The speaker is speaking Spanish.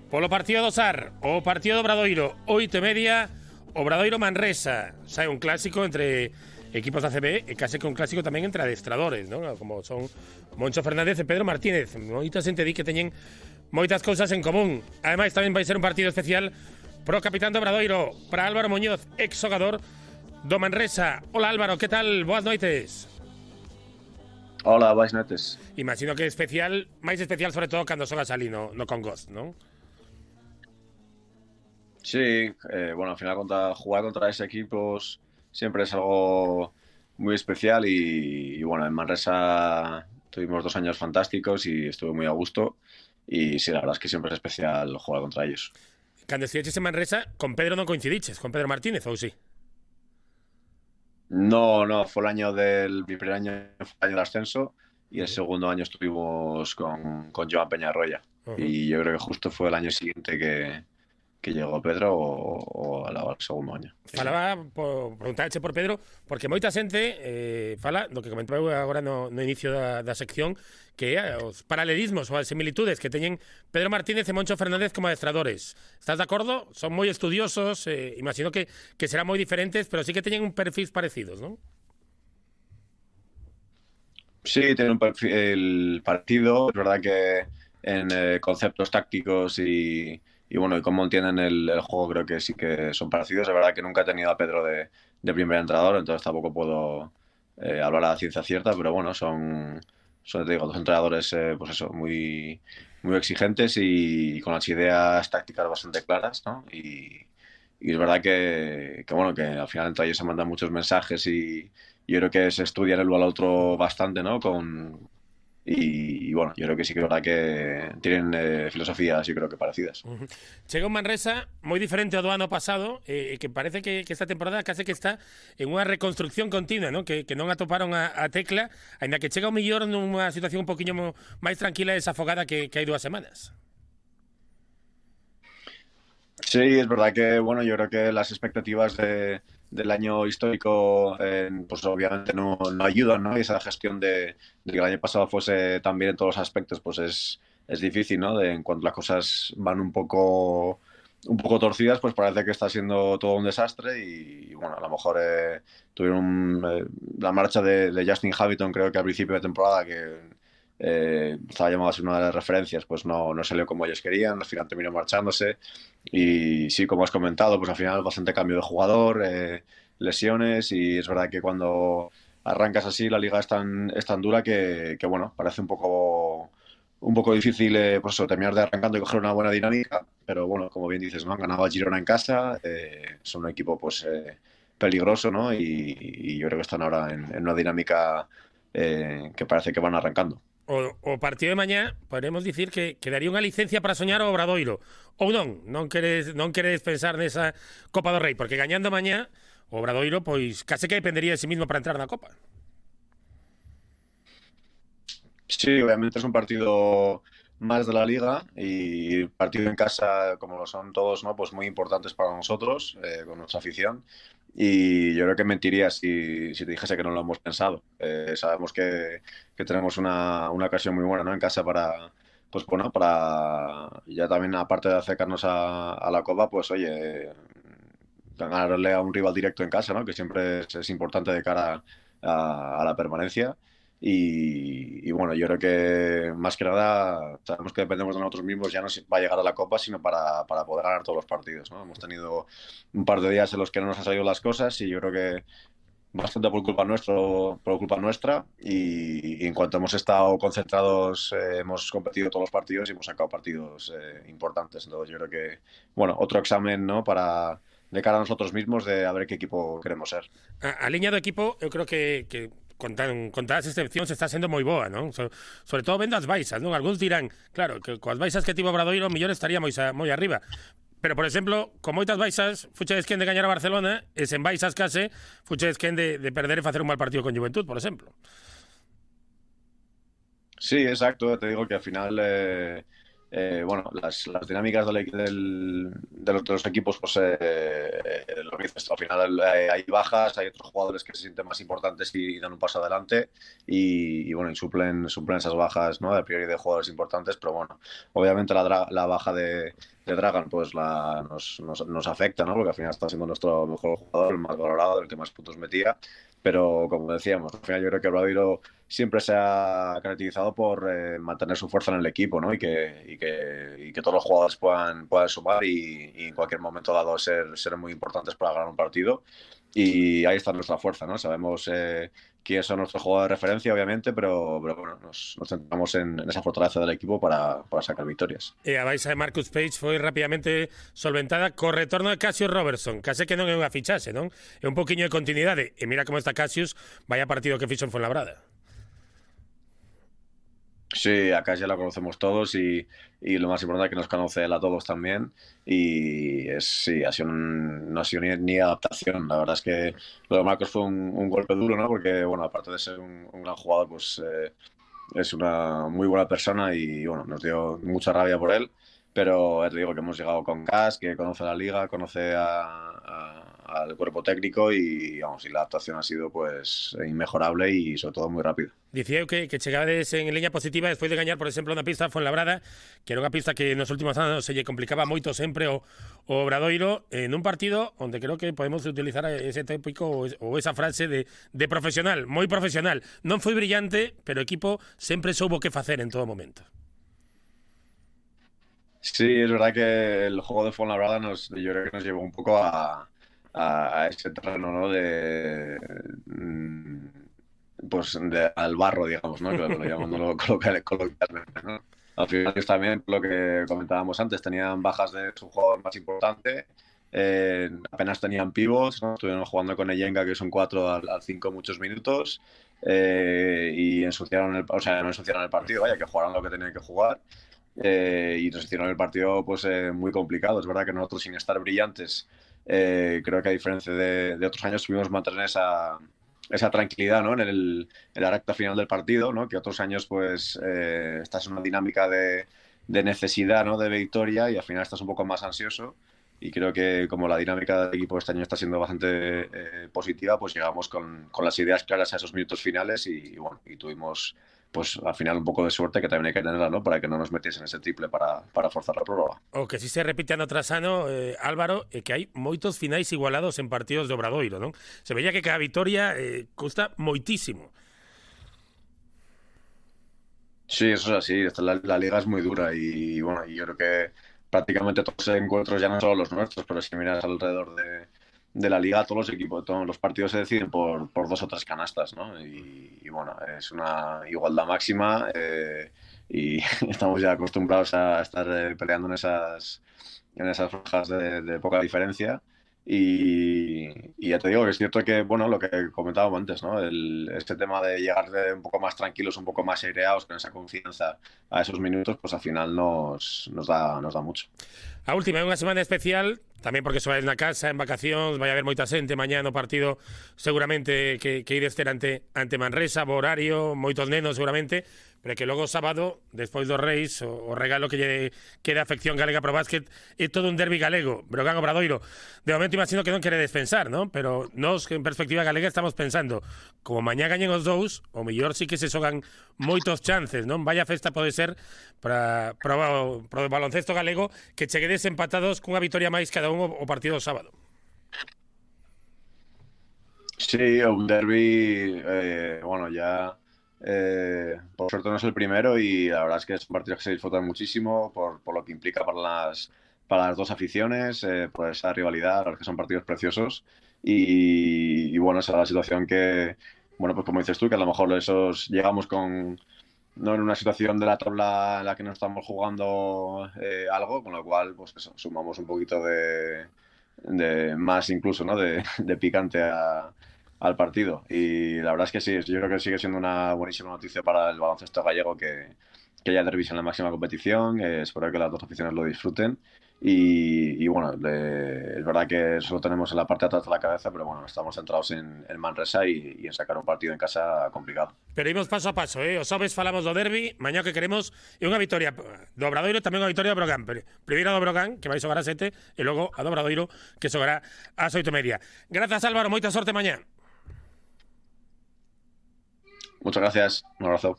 Polo partido do SAR, o partido do Obradoiro, 8:30, Obradoiro-Manresa. Sai un clásico entre equipos da CB e case que un clásico tamén entre adestradores, non? Como son Moncho Fernández e Pedro Martínez. Moita xente di que teñen moitas cousas en común. Ademais, tamén vai ser un partido especial pro capitán do Obradoiro, para Álvaro Muñoz, ex xogador do Manresa. Hola Álvaro, que tal? Boas noites. Hola, boas noites. Imagino que especial, máis especial sobre todo cando xogas ali no Congost, non? Sí, bueno, al final jugar contra ese equipos siempre es algo muy especial y bueno, en Manresa tuvimos 2 años fantásticos y estuve muy a gusto y sí, la verdad es que siempre es especial jugar contra ellos. Cando estiveches en Manresa, con Pedro non coincidiches, con Pedro Martínez, ou sí? No, fue mi primer año fue el año de ascenso y el segundo año estuvimos con Joan Peñarroya. Y yo creo que justo fue el año siguiente que llegó Pedro o al segundo año. Falaba, preguntache por Pedro, porque moita xente fala do que comentou agora no inicio da sección, que os paralelismos ou as similitudes que teñen Pedro Martínez e Moncho Fernández como adestradores. Estás de acordo? Son moi estudiosos, imagino que serán moi diferentes, pero sí que teñen un perfil parecidos, non? Sí, tiene un perfil parecido. Es verdad que en conceptos tácticos y bueno, y cómo entienden el juego creo que sí que son parecidos. Es verdad que nunca he tenido a Pedro de primer entrenador, entonces tampoco puedo hablar a la ciencia cierta, pero bueno, son te digo, 2 entrenadores pues eso, muy exigentes y con las ideas tácticas bastante claras, ¿no? Y es verdad que bueno, que al final entre ellos se mandan muchos mensajes y yo creo que se estudian el uno al otro bastante, ¿no? Y bueno, yo creo que sí que es verdad que tienen filosofías, yo creo que parecidas. Chega un Manresa moi diferente ao do ano pasado, que parece que esta temporada case que está en unha reconstrucción continua, ¿no? Que non atoparon a tecla, ainda que chega o mellor nunha situación un poquinho máis tranquila e desafogada que hai 2 semanas. Sí, es verdad que, bueno, yo creo que las expectativas del año histórico, pues obviamente no ayudan, ¿no? Y esa gestión de que el año pasado fuese tan bien en todos los aspectos, pues es difícil, ¿no? En cuanto las cosas van un poco torcidas, pues parece que está siendo todo un desastre y bueno, a lo mejor tuvieron la marcha de Justin Hamilton, creo que al principio de temporada, que estaba llamado a ser una de las referencias, pues no salió como ellos querían, al final terminó marchándose y sí, como has comentado, pues al final bastante cambio de jugador, lesiones y es verdad que cuando arrancas así la liga es tan dura que bueno, parece un poco difícil pues eso, terminar de arrancando y coger una buena dinámica, pero bueno, como bien dices, ¿no? Han ganado a Girona en casa, son un equipo pues peligroso, ¿no? Y yo creo que están ahora en una dinámica que parece que van arrancando. O partido de mañá podemos dicir que daría unha licencia para soñar ao Obradoiro ou non queres pensar nesa Copa do Rei, porque gañando mañá o Obradoiro pois case que dependería de sí mismo para entrar na Copa. Sí, obviamente es un partido más de la liga y partido en casa, como lo son todos, ¿no? Pues muy importantes para nosotros, con nuestra afición. Y yo creo que mentiría si te dijese que no lo hemos pensado. Sabemos que tenemos una ocasión muy buena, ¿no? En casa pues bueno, para ya también, aparte de acercarnos a la Copa, pues oye, ganarle a un rival directo en casa, ¿no? Que siempre es importante de cara a la permanencia. Y bueno, yo creo que más que nada sabemos que dependemos de nosotros mismos, ya no va a llegar a la Copa, sino para poder ganar todos los partidos, ¿no? Hemos tenido un par de días en los que no nos han salido las cosas y yo creo que bastante por culpa nuestra y en cuanto hemos estado concentrados hemos competido todos los partidos y hemos sacado partidos importantes. Entonces yo creo que, bueno, otro examen, ¿no? De cara a nosotros mismos de a ver qué equipo queremos ser. A liña do equipo eu creo que con todas as excepcións está sendo moi boa, non? Sobre todo vendo as baixas, non? Algúns dirán, claro, que coas baixas que tivo Obradoiro o mellor estaría moi arriba. Pero, por exemplo, con moitas baixas, fuchedes quen de gañar a Barcelona e sen baixas case, fuchedes quen de perder e facer un mal partido con Juventud, por exemplo. Sí, exacto. Te digo que al final bueno, las dinámicas de los equipos, pues lo que dices, al final hay bajas, hay otros jugadores que se sienten más importantes y dan un paso adelante y bueno, y suplen esas bajas, ¿no? De priori de jugadores importantes, pero bueno, obviamente la baja de Dragan, pues nos afecta, ¿no? Porque al final está siendo nuestro mejor jugador, el más valorado, el que más puntos metía. Pero como decíamos, al final yo creo que Obradoiro siempre se ha caracterizado por mantener su fuerza en el equipo, ¿no? Y que todos los jugadores puedan sumar y en cualquier momento dado ser muy importantes para ganar un partido. Y ahí está nuestra fuerza, ¿no? Sabemos quiénes son nuestros jugadores de referencia, obviamente, pero bueno, nos centramos en esa fortaleza del equipo para sacar victorias. A baixa de Marcus Page foi rapidamente solventada co retorno de Cassius Robertson, case que non é unha fichaxe, non? É un poquinho de continuidade, e mira como está Cassius, vaya partido que fixo en Fuenlabrada. Sí, acá ya la conocemos todos y lo más importante es que nos conoce él a todos también. Y sí, no ha sido ni adaptación. La verdad es que lo de Marcos fue un golpe duro, ¿no? Porque, bueno, aparte de ser un gran jugador, pues es una muy buena persona y, bueno, nos dio mucha rabia por él. Pero te digo que hemos llegado con Cas, que conoce la liga, conoce al cuerpo técnico y, vamos, y la adaptación ha sido pues inmejorable y sobre todo muy rápida. Dicía eu que chegades en liña positiva despois de gañar, por exemplo, na pista Fuenlabrada, que era unha pista que nos últimos anos se lle complicaba moito sempre o Obradoiro, en un partido onde creo que podemos utilizar ese tópico ou esa frase de profesional, moi profesional. Non foi brillante, pero o equipo sempre soubo que facer en todo momento. Sí, es verdad que el juego de Fuenlabrada yo creo que nos llevó un poco a ese terreno, ¿no? Pues al barro, digamos, ¿no? Claro, llamándolo coloquialmente, ¿no? Al final ellos también, lo que comentábamos antes, tenían bajas de su jugador más importante, apenas tenían pivots, ¿no? Estuvieron jugando con Eyenga, que son 4 al 5 muchos minutos, y no ensuciaron el partido, vaya, que jugaron lo que tenían que jugar. Y nos hicieron el partido pues muy complicado. Es verdad que nosotros, sin estar brillantes, creo que a diferencia de otros años pudimos mantener esa tranquilidad, ¿no? en la recta final del partido, ¿no? Que otros años pues estás en una dinámica de necesidad, ¿no? De victoria y al final estás un poco más ansioso. Y creo que como la dinámica del equipo este año está siendo bastante positiva, pues llegamos con las ideas claras a esos minutos finales y bueno, y tuvimos pues al final un poco de suerte, que también hay que tenerla, ¿no? Para que no nos metiesen ese triple para forzar la prórroga. O que si se repite ano tras ano, Álvaro, é que hai moitos finais igualados en partidos de Obradoiro, non? Se veía que cada vitoria custa moitísimo. Sí, eso es así. La liga es muy dura y bueno, y yo creo que prácticamente todos los encuentros, ya no solo los nuestros, pero si miras alrededor de la liga, todos los equipos, todos los partidos se deciden por 2 o 3 canastas, ¿no? Y bueno, es una igualdad máxima y estamos ya acostumbrados a estar peleando en esas franjas de poca diferencia. Y ya te digo que es cierto que, bueno, lo que comentábamos antes, ¿no? Este tema de llegar un poco más tranquilos, un poco más aireados, con esa confianza a esos minutos, pues al final nos da mucho. A última, é unha semana especial, tamén porque sois na casa, en vacacións, vai haber moita xente, mañá no partido seguramente que ides ter ante Manresa, bo horario, moitos nenos seguramente, pero que logo sábado, despois dos Reis, o regalo que lle queda a afección galega pro básquet é todo un derbi galego, Brogan Obradoiro. De momento imagino que non queredes pensar, ¿no? Pero nós, en perspectiva galega, estamos pensando, como mañá gañen os dous, o mellor sí que se xogan moitos chances, non? Vaya festa pode ser para o baloncesto galego, que cheguedes empatados cunha vitoria máis cada un o partido do sábado. Sí, un derbi, bueno, ya por suerte no es el primero y la verdad es que son partidos que se disfrutan muchísimo por lo que implica para las dos aficiones, por esa rivalidad, la verdad es que son partidos preciosos y bueno, esa es la situación que, bueno, pues como dices tú, que a lo mejor llegamos no en una situación de la tabla en la que no estamos jugando algo, con lo cual pues eso, sumamos un poquito de más incluso, ¿no? de picante al partido. Y la verdad es que sí, yo creo que sigue siendo una buenísima noticia para el baloncesto gallego que haya derbis en la máxima competición. Espero que las dos aficiones lo disfruten. Y bueno, es verdad que eso lo tenemos en la parte de atrás de la cabeza, pero bueno, estamos centrados en Manresa y en sacar un partido en casa complicado. Pero imos paso a paso, O sabes, falamos do derbi, mañá que queremos é unha vitoria do Obradoiro, tamén unha vitoria do Brogan. Primeiro do Brogan, que vai xogar a 7, e logo a do Obradoiro, que xogará a 8:30. Grazas, Álvaro, moita sorte mañá. Muchas gracias, un abrazo.